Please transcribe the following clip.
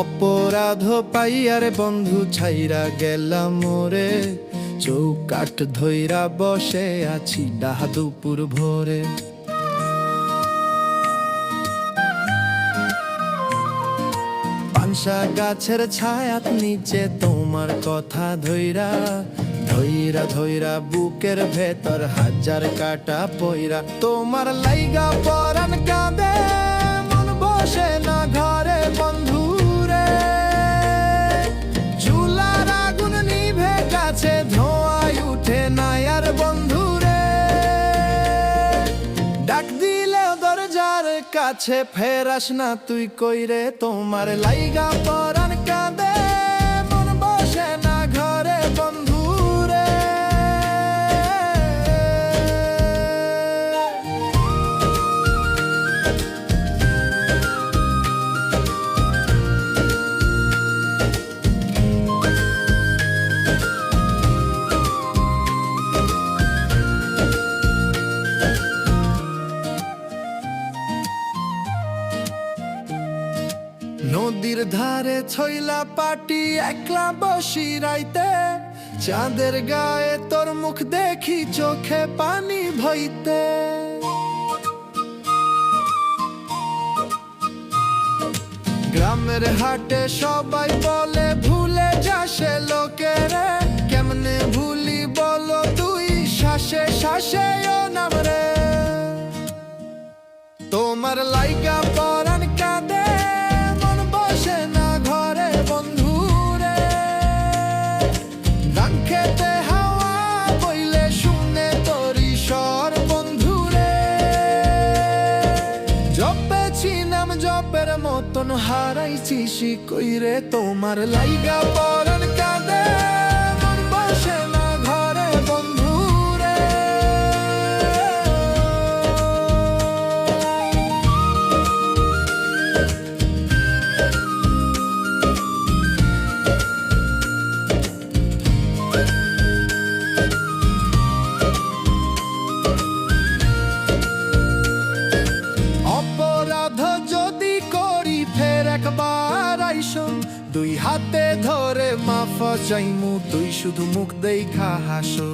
অপরাধ পাইয়ারে বন্ধু ছাইরা গেলাম মোরে, চৌকাঠ ধইরা বসে আছি ডাহা দুপুর ভোরে। পানসা গাছের ছায়াত নিচে তোমার কথা ধইরা ধইরা ধইরা বুকের ভেতর হাজার কাটা পইরা। তোমার লাইগা পরাণ কাঁদে মন বসে না ঘরে বন্ধু রে, চুলার আগুন নিভে গেছে ধোঁয়ায় উঠে না আর বন্ধু রে। ডাক দিলেও দরজার কাছে ফেরাস না তুই কইরে, তোমার লাইগা পরাণ কাঁদে মন বসে না ঘরে বন্ধু রে। নদীর ধারে ছইলা পাটি একলা বসি রাইতে, চাঁদের গায়ে তোর মুখ দেখি চোখে পানি ভইতে। গ্রামের হাটে সবাই বলে ভুলে যাসে লোকেরে, কেমনে ভুলি বলো তুই শ্বাসে শ্বাসে ও নাম রে। তোমার লাইগা পরাণ কাঁদে মন বসে না ঘরে বন্ধু রে, ধান খেতে হাওয়া বইলে শুনে তোরি স্বর বন্ধু রে। জপেছি নাম জপের মতন হারাইছি কইরে, তোমার লাইগা পরাণ কাঁদে মন বসে না ঘরে বন্ধু রে। অপরাধ যদি করি ফের একবার আইসো, দুই হাতে ধরে মাফ চাইমু তুই শুধু মুখ দেখা হাসো।